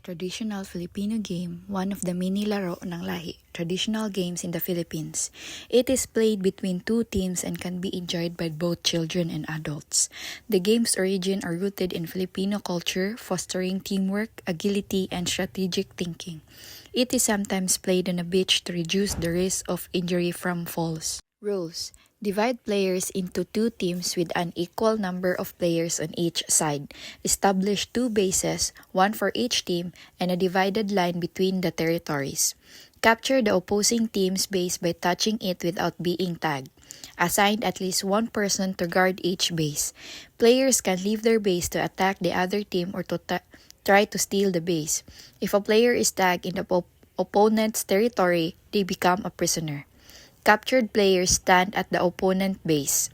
traditional Filipino game, one of the mini laro ng lahi, traditional games in the Philippines. It is played between two teams and can be enjoyed by both children and adults. The game's origin are rooted in Filipino culture, fostering teamwork, agility, and strategic thinking. It is sometimes played on a beach to reduce the risk of injury from falls. Rules: divide players into two teams with an equal number of players on each side. Establish two bases, one for each team, and a divided line between the territories. Capture the opposing team's base by touching it without being tagged. Assign at least one person to guard each base. Players can leave their base to attack the other team or to try to steal the base. If a player is tagged in the opponent's territory, they become a prisoner. Captured players stand at the opponent base.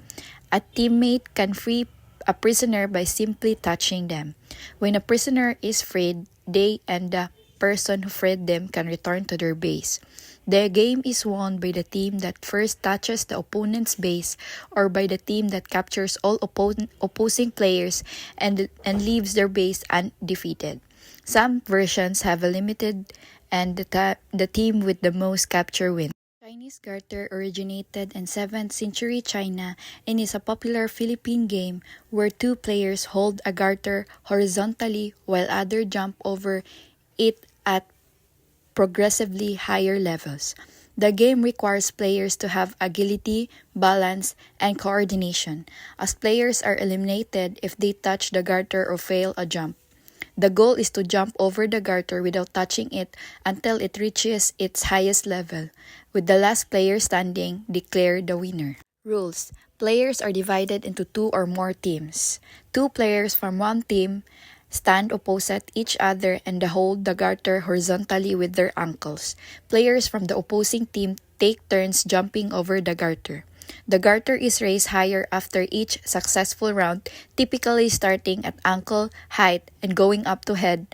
A teammate can free a prisoner by simply touching them. When a prisoner is freed, they and the person who freed them can return to their base. The game is won by the team that first touches the opponent's base or by the team that captures all opposing players and leaves their base undefeated. Some versions have a limited and the team with the most capture wins. Chinese garter originated in 7th century China and is a popular Philippine game where two players hold a garter horizontally while others jump over it at progressively higher levels. The game requires players to have agility, balance, and coordination, as players are eliminated if they touch the garter or fail a jump. The goal is to jump over the garter without touching it until it reaches its highest level, with the last player standing declared the winner. Rules: players are divided into two or more teams. Two players from one team stand opposite each other and hold the garter horizontally with their ankles. Players from the opposing team take turns jumping over the garter. The garter is raised higher after each successful round, typically starting at ankle height and going up to head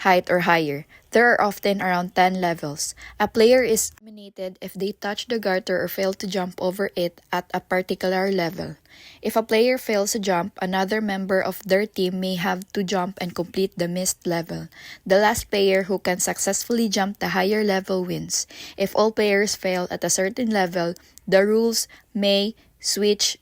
height or higher. There are often around 10 levels. A player is eliminated if they touch the garter or fail to jump over it at a particular level. If a player fails to jump, another member of their team may have to jump and complete the missed level. The last player who can successfully jump the higher level wins. If all players fail at a certain level, the rules may switch.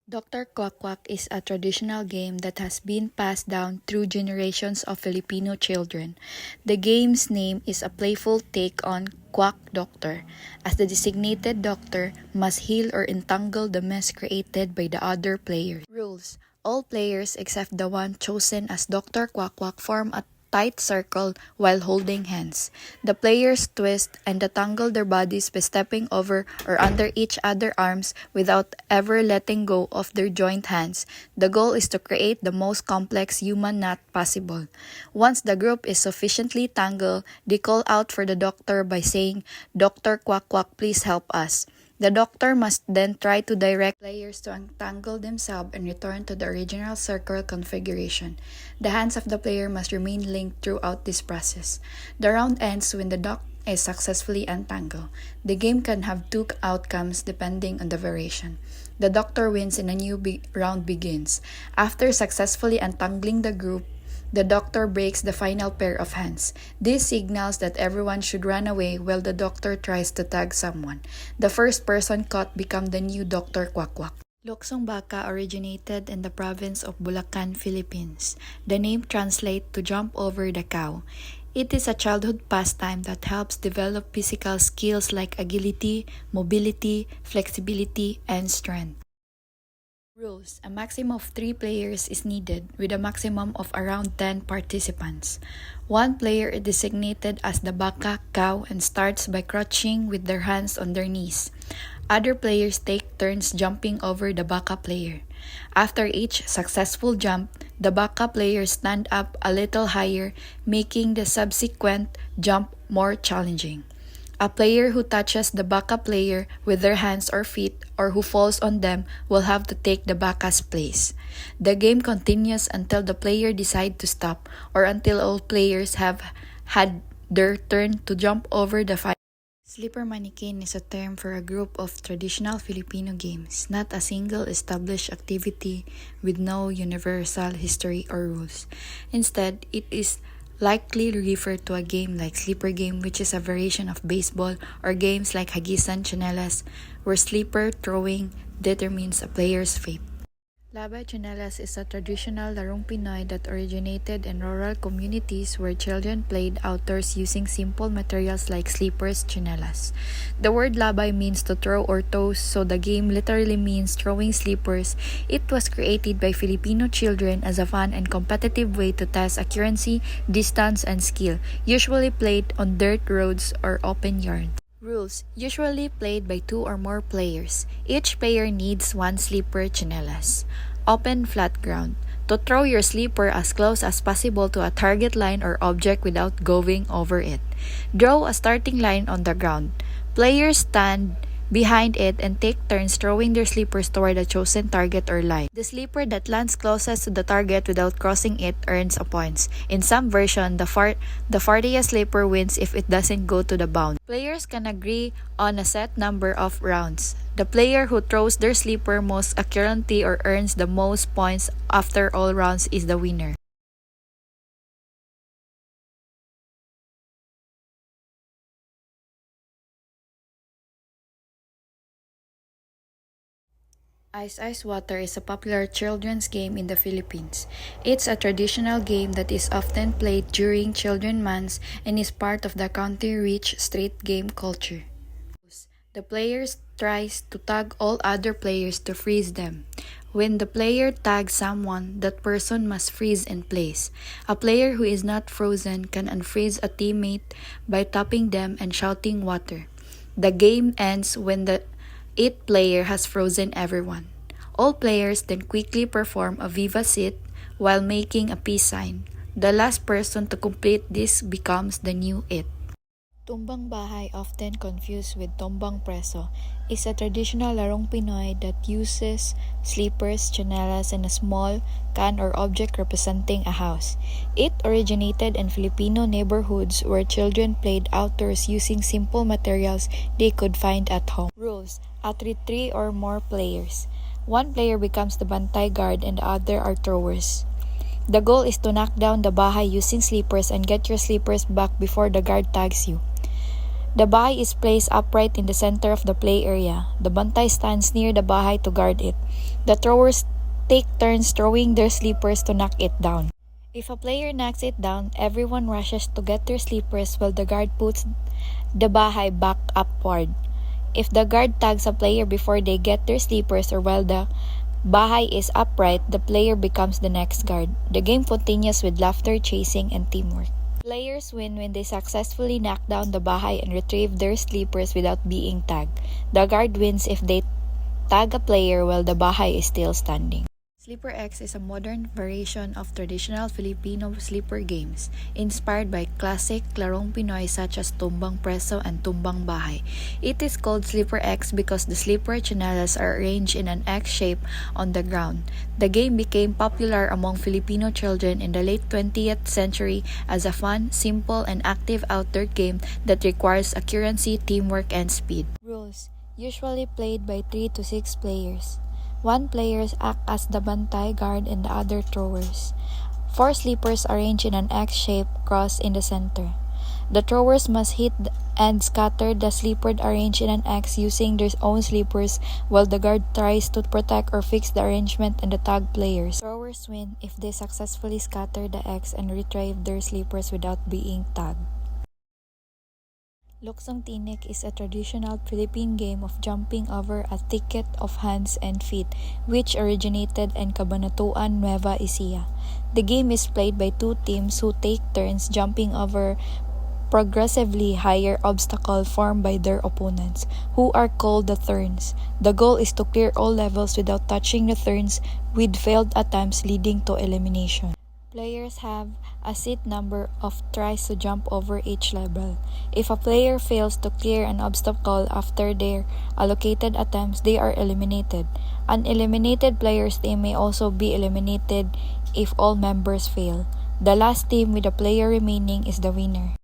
Dr. Quack Quack is a traditional game that has been passed down through generations of Filipino children. The game's name is a playful take on Quack Doctor, as the designated doctor must heal or entangle the mess created by the other players. Rules: all players except the one chosen as Dr. Quack Quack form a tight circle while holding hands. The players twist and entangle their bodies by stepping over or under each other's arms without ever letting go of their joint hands. The goal is to create the most complex human knot possible. Once the group is sufficiently tangled, they call out for the doctor by saying, "Dr. Quack Quack, please help us." The doctor must then try to direct players to untangle themselves and return to the original circle configuration. The hands of the player must remain linked throughout this process. The round ends when the doctor is successfully untangled. The game can have two outcomes depending on the variation. The doctor wins and a new round begins. After successfully untangling the group, the doctor breaks the final pair of hands. This signals that everyone should run away while the doctor tries to tag someone. The first person caught becomes the new Dr. Quack Quack. Luksong Baka originated in the province of Bulacan, Philippines. The name translates to jump over the cow. It is a childhood pastime that helps develop physical skills like agility, mobility, flexibility, and strength. Rules: a maximum of 3 players is needed, with a maximum of around 10 participants. One player is designated as the baka cow and starts by crouching with their hands on their knees. Other players take turns jumping over the baka player. After each successful jump, the baka players stand up a little higher, making the subsequent jump more challenging. A player who touches the baka player with their hands or feet or who falls on them will have to take the baka's place. The game continues until the player decides to stop or until all players have had their turn to jump over the fight. Sleeper mannequin is a term for a group of traditional Filipino games, not a single established activity with no universal history or rules. Instead, it is likely refer to a game like sleeper game, which is a variation of baseball, or games like hagisan chanelas, where sleeper throwing determines a player's fate. Labay Chanelas is a traditional larong Pinoy that originated in rural communities where children played outdoors using simple materials like sleepers, chanelas. The word labay means to throw or toss, so the game literally means throwing sleepers. It was created by Filipino children as a fun and competitive way to test accuracy, distance, and skill, usually played on dirt roads or open yards. Rules: usually played by 2 or more players. Each player needs 1 sleeper chanelas. Open flat ground. To throw your sleeper as close as possible to a target line or object without going over it. Draw a starting line on the ground. Players stand behind it and take turns throwing their sleepers toward a chosen target or line. The sleeper that lands closest to the target without crossing it earns a points. In some version, the farthest sleeper wins if it doesn't go to the bound. Players can agree on a set number of rounds. The player who throws their sleeper most accurately or earns the most points after all rounds is the winner. Ice Water is a popular children's game in the Philippines. It's a traditional game that is often played during Children's Month and is part of the country-rich street game culture. The player tries to tag all other players to freeze them. When the player tags someone, that person must freeze in place. A player who is not frozen can unfreeze a teammate by tapping them and shouting water. The game ends when the eighth player has frozen everyone. All players then quickly perform a Viva Sit while making a peace sign. The last person to complete this becomes the new it. Tumbang bahay, often confused with tumbang preso, is a traditional larong Pinoy that uses sleepers, chanelas, and a small can or object representing a house. It originated in Filipino neighborhoods where children played outdoors using simple materials they could find at home. Rules: at 3 or more players. One player becomes the bantay guard and the other are throwers. The goal is to knock down the bahay using sleepers and get your sleepers back before the guard tags you. The bahay is placed upright in the center of the play area. The bantay stands near the bahay to guard it. The throwers take turns throwing their sleepers to knock it down. If a player knocks it down, everyone rushes to get their sleepers while the guard puts the bahay back upward. If the guard tags a player before they get their sleepers or while the bahay is upright, the player becomes the next guard. The game continues with laughter, chasing, and teamwork. Players win when they successfully knock down the bahay and retrieve their sleepers without being tagged. The guard wins if they tag a player while the bahay is still standing. Sleeper X is a modern variation of traditional Filipino sleeper games, inspired by classic larong Pinoy such as tumbang preso and tumbang bahay. It is called Sleeper X because the sleeper chanelas are arranged in an X shape on the ground. The game became popular among Filipino children in the late 20th century as a fun, simple, and active outdoor game that requires accuracy, teamwork, and speed. Rules: usually played by 3 to 6 players. 1 players act as the bantay guard and the other throwers. 4 sleepers arranged in an X shape cross in the center. The throwers must hit and scatter the sleeper arranged in an X using their own sleepers while the guard tries to protect or fix the arrangement and the tag players. Throwers win if they successfully scatter the X and retrieve their sleepers without being tagged. Luksong Tinik is a traditional Philippine game of jumping over a thicket of hands and feet, which originated in Cabanatuan, Nueva Ecija. The game is played by 2 teams who take turns jumping over progressively higher obstacles formed by their opponents, who are called the thorns. The goal is to clear all levels without touching the thorns, with failed attempts leading to elimination. Players have a set number of tries to jump over each level. If a player fails to clear an obstacle after their allocated attempts, they are eliminated. An eliminated player's team may also be eliminated if all members fail. The last team with a player remaining is the winner.